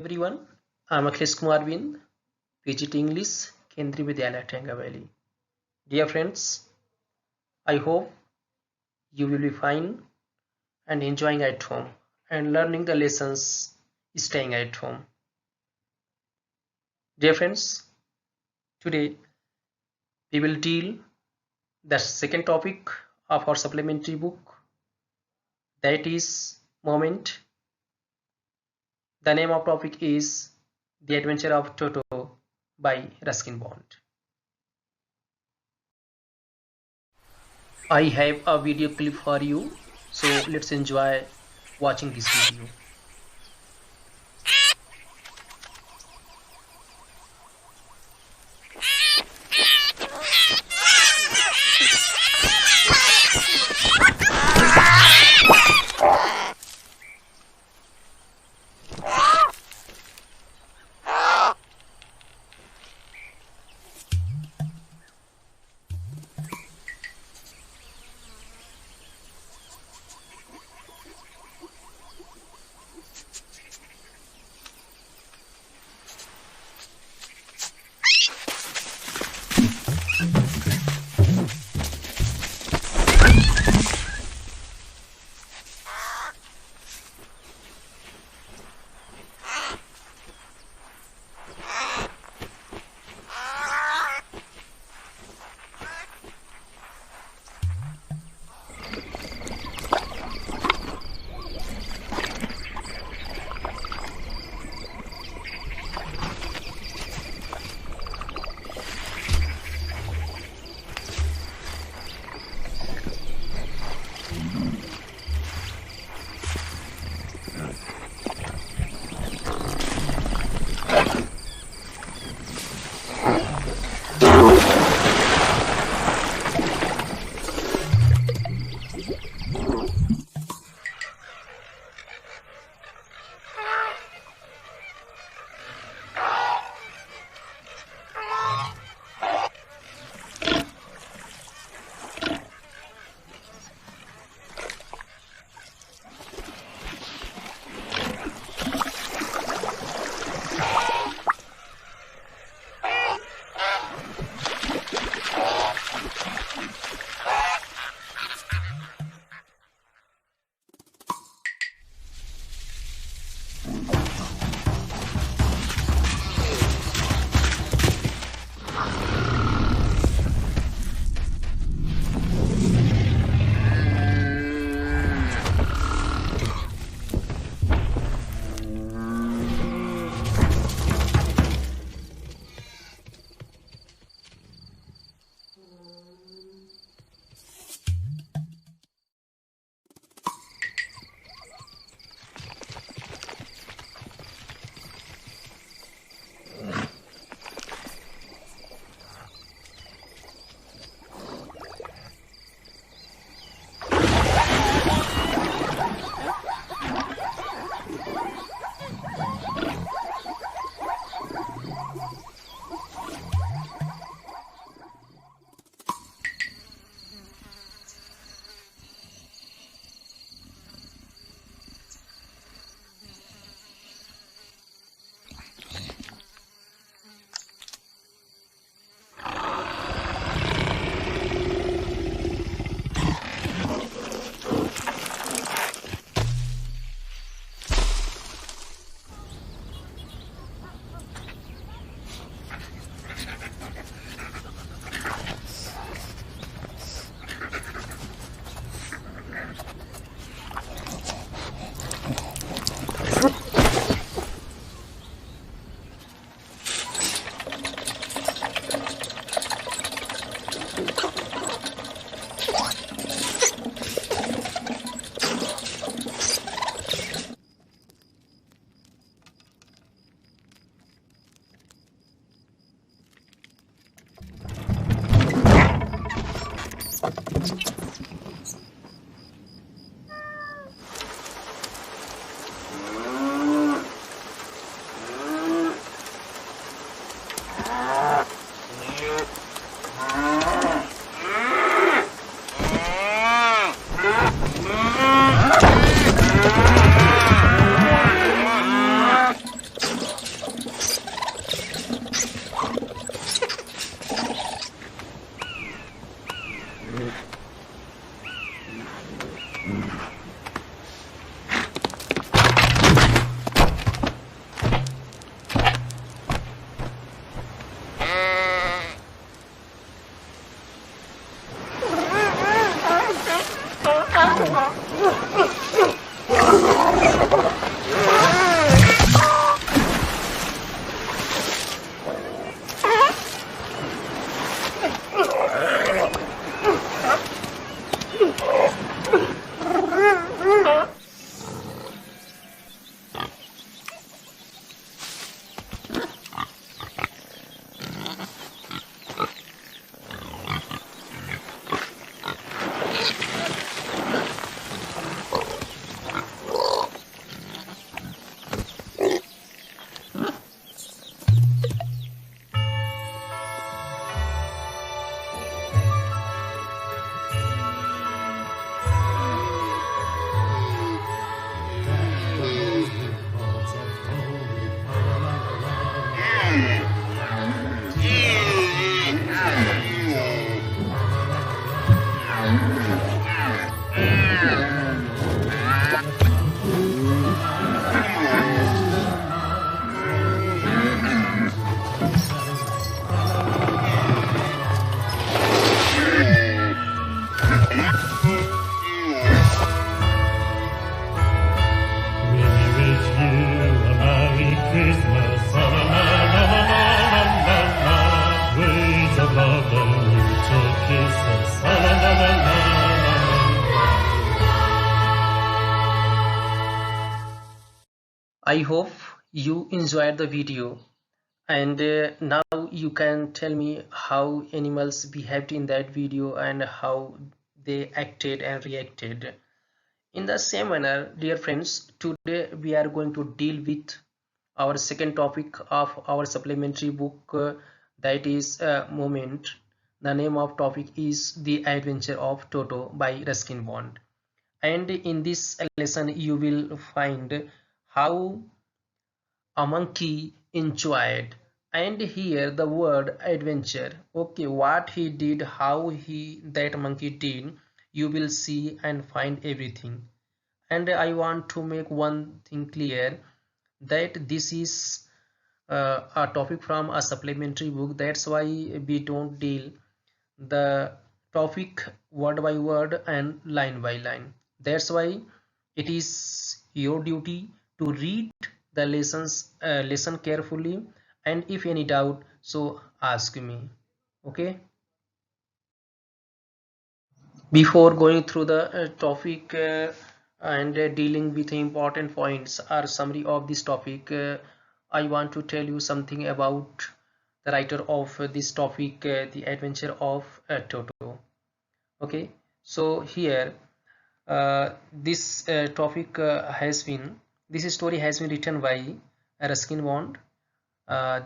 everyone. I'm Akhilesh Kumar Bin, PGT English, Kendriya Vidyalaya, Tenga Valley. Dear friends, I hope you will be fine and enjoying at home and learning the lessons staying at home. Dear friends, today we will deal the second topic of our supplementary book, that is Moment. The name of topic is The Adventure of Toto by Ruskin Bond. I have a video clip for you, so let's enjoy watching this video. Christmas, la la la la la la la la. Ways of love and mutual kisses, la la la la la I hope you enjoyed the video, and now you can tell me how animals behaved in that video and how they acted and reacted. In the same manner, dear friends, today we are going to deal with our second topic of our supplementary book, that is Moment. The name of topic is The Adventure of Toto by Ruskin Bond. And in this lesson you will find how a monkey enjoyed, and here the word adventure, okay, what he did, how he that monkey did, you will see and find everything. And I want to make one thing clear, that this is a topic from a supplementary book. That's why we don't deal the topic word by word and line by line. That's why it is your duty to read the lesson carefully, and if any doubt, so ask me. Okay, before going through the topic and dealing with important points or summary of this topic, I want to tell you something about the writer of this topic, The Adventure of Toto. Okay, so here this topic has been, this story has been written by Ruskin Bond.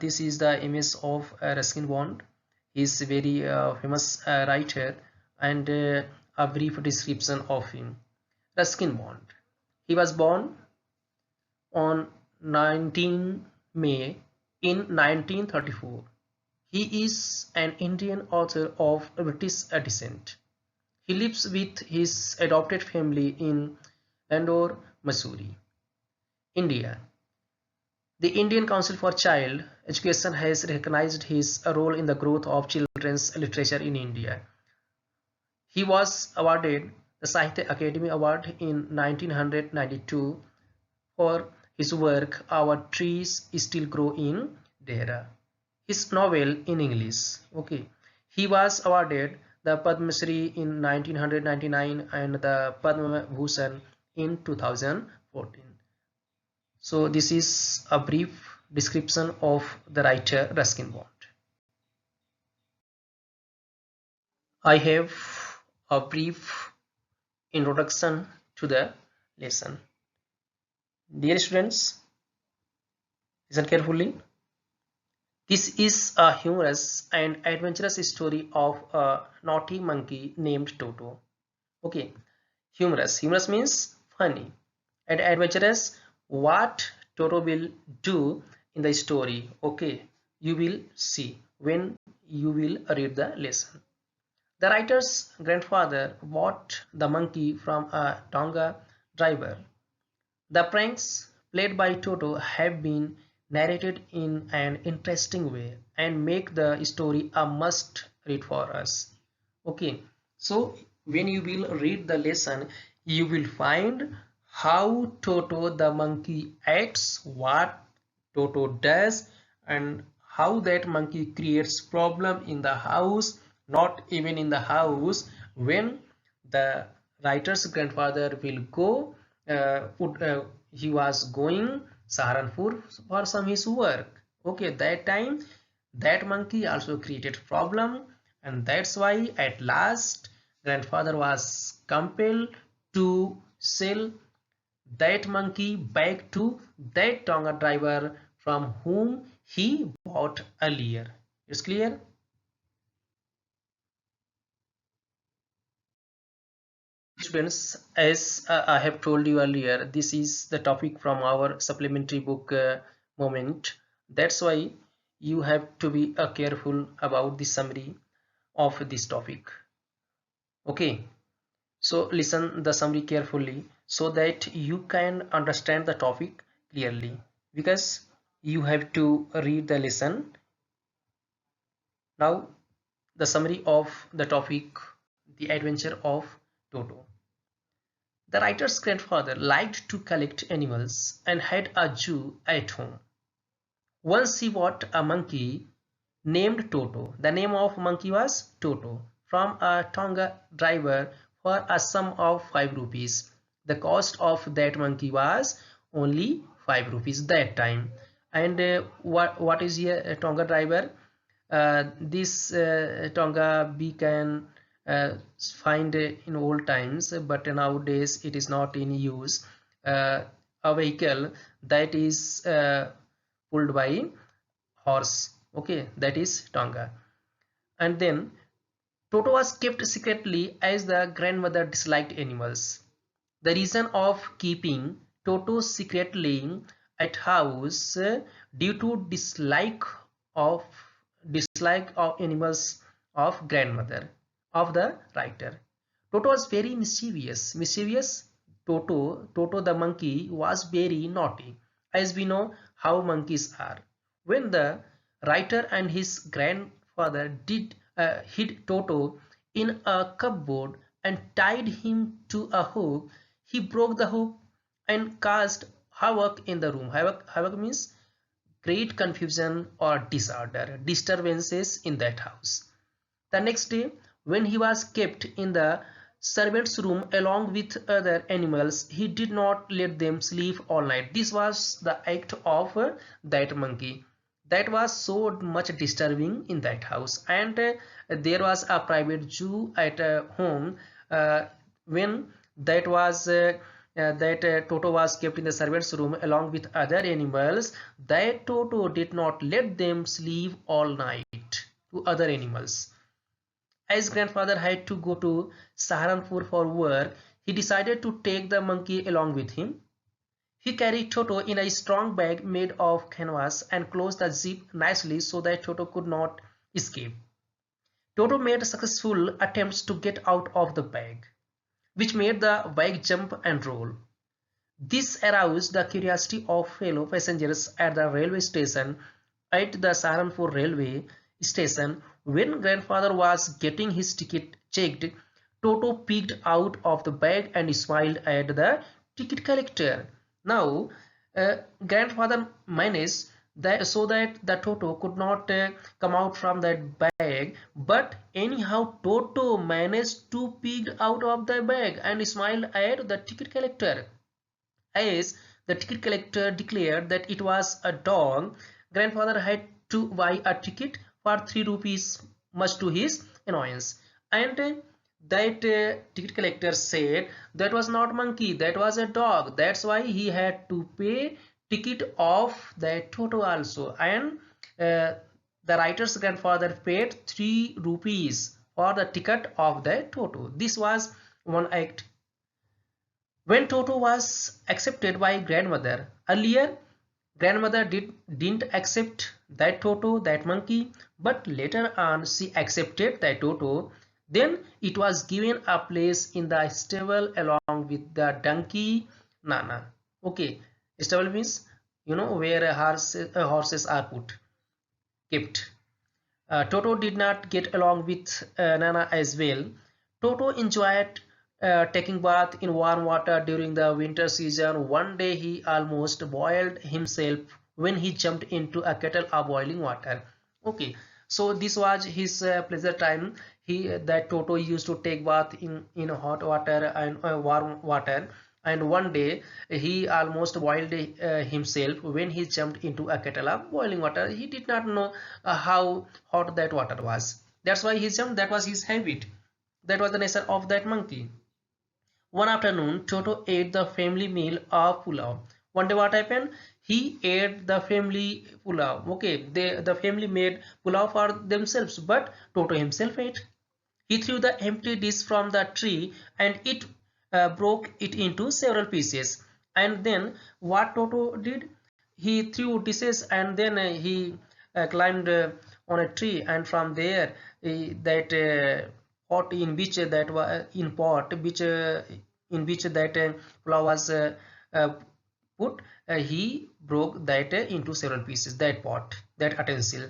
This is the image of Ruskin Bond. He is a very famous writer, and a brief description of him. Ruskin Bond. He was born on 19 May in 1934. He is an Indian author of British descent. He lives with his adopted family in Indore, Missouri, India. The Indian Council for Child Education has recognized his role in the growth of children's literature in India. He was awarded the Sahitya Akademi Award in 1992 for his work Our Trees Still Grow in Dehra, his novel in English. Okay, he was awarded the Padma Shri in 1999 and the Padma Bhushan in 2014. So this is a brief description of the writer Ruskin Bond. I have a brief introduction to the lesson. Dear students, listen carefully. This is a humorous and adventurous story of a naughty monkey named Toto. Okay, humorous. Humorous means funny, and adventurous, what Toto will do in the story. Okay, you will see when you will read the lesson. The writer's grandfather bought the monkey from a Tonga driver. The pranks played by Toto have been narrated in an interesting way and make the story a must read for us. Okay, so when you will read the lesson, you will find how Toto the monkey acts, what Toto does, and how that monkey creates problem in the house, not even in the house, when the writer's grandfather will go, he was going Saharanpur for some his work. Okay, that time that monkey also created problem, and that's why at last grandfather was compelled to sell that monkey back to that Tonga driver from whom he bought earlier. It's clear? Students, as I have told you earlier, this is the topic from our supplementary book Moment. That's why you have to be careful about the summary of this topic. Okay, so listen the summary carefully so that you can understand the topic clearly, because you have to read the lesson. Now, the summary of the topic, The Adventure of Toto. The writer's grandfather liked to collect animals and had a zoo at home. Once he bought a monkey named Toto. The name of monkey was Toto from a Tonga driver for a sum of 5 rupees. The cost of that monkey was only 5 rupees that time. And what is a Tonga driver? This Tonga we can find in old times, but nowadays it is not in use. A vehicle that is pulled by horse. Okay, that is Tonga. And then Toto was kept secretly as the grandmother disliked animals. The reason of keeping Toto secretly at house due to of dislike of animals of grandmother of the writer. Toto was very mischievous. Toto the monkey was very naughty, as we know how monkeys are. When the writer and his grandfather hid Toto in a cupboard and tied him to a hook, he broke the hook and caused havoc in the room. Havoc means great confusion or disorder, disturbances in that house. The next day, when he was kept in the servant's room along with other animals, he did not let them sleep all night. This was the act of that monkey. That was so much disturbing in that house. And there was a private Jew at home when that was Toto was kept in the servant's room along with other animals. That Toto did not let them sleep all night to other animals. As grandfather had to go to Saharanpur for work, he decided to take the monkey along with him. He carried Toto in a strong bag made of canvas and closed the zip nicely so that Toto could not escape. Toto made successful attempts to get out of the bag, which made the bag jump and roll. This aroused the curiosity of fellow passengers at the railway station. At the Saharanpur railway station, when grandfather was getting his ticket checked, Toto peeked out of the bag and smiled at the ticket collector. Now, grandfather managed that so that the Toto could not come out from that bag, but anyhow Toto managed to peek out of the bag and smiled at the ticket collector. As the ticket collector declared that it was a dog, grandfather had to buy a ticket for 3 rupees, much to his annoyance. And that ticket collector said that was not monkey, that was a dog. That's why he had to pay ticket of that Toto also. And the writer's grandfather paid 3 rupees for the ticket of the Toto. This was one act. When Toto was accepted by grandmother, earlier grandmother didn't accept that Toto, that monkey, but later on she accepted that Toto. Then it was given a place in the stable along with the donkey Nana. Okay, stable means where horses are kept. Toto did not get along with Nana as well. Toto enjoyed taking bath in warm water during the winter season. One day he almost boiled himself when he jumped into a kettle of boiling water. Okay, so this was his pleasure time. That Toto used to take bath in hot water and warm water. And one day he almost boiled himself when he jumped into a kettle of boiling water. He did not know how hot that water was. That's why he jumped. That was his habit. That was the nature of that monkey. One afternoon, Toto ate the family meal of pulao. One day what happened? He ate the family pulao. Okay, the family made pulao for themselves, but Toto himself ate. He threw the empty dish from the tree and it broke it into several pieces. And then what Toto did? He threw dishes and then he climbed on a tree, and from there that pot in which that was in which that pulao was put, he broke that into several pieces. That pot, that utensil.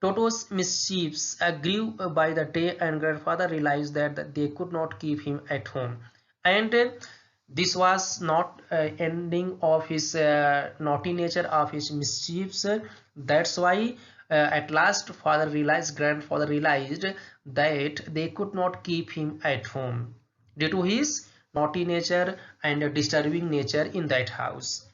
Toto's mischiefs grew by the day, and grandfather realized that they could not keep him at home. And This was not ending of his naughty nature, of his mischiefs. That's why at last grandfather realized that they could not keep him at home due to his naughty nature and disturbing nature in that house.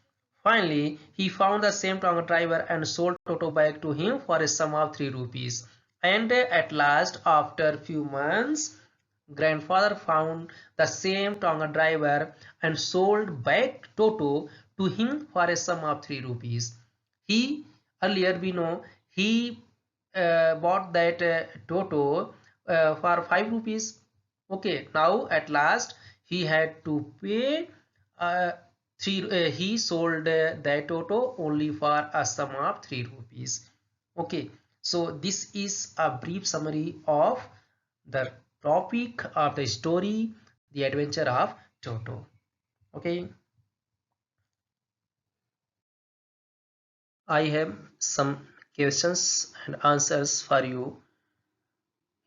Finally, he found the same Tonga driver and sold Toto back to him for a sum of 3 rupees. And at last, after few months, grandfather found the same Tonga driver and sold back Toto to him for a sum of 3 rupees. He, earlier we know, he bought that Toto for 5 rupees. Okay, now at last he had to pay he sold that Toto only for a sum of 3 rupees. Okay, so this is a brief summary of the topic of the story, the adventure of Toto. Okay, I have some questions and answers for you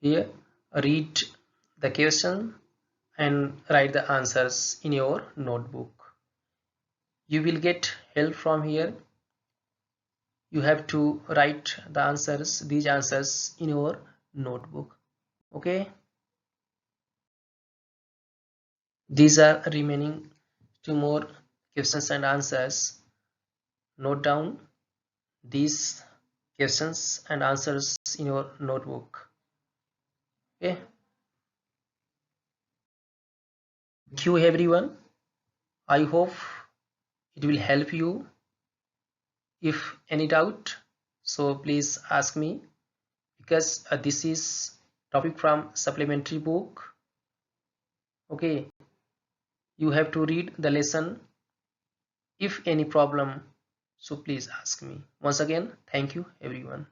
here. Read the question and write the answers in your notebook. You will get help from here. You have to write the answers, these answers in your notebook. Okay, these are remaining 2 more questions and answers. Note down these questions and answers in your notebook. Okay, thank you everyone. I hope it will help you. If any doubt, so please ask me, because this is topic from supplementary book. Okay, you have to read the lesson. If any problem, so please ask me. Once again, thank you everyone.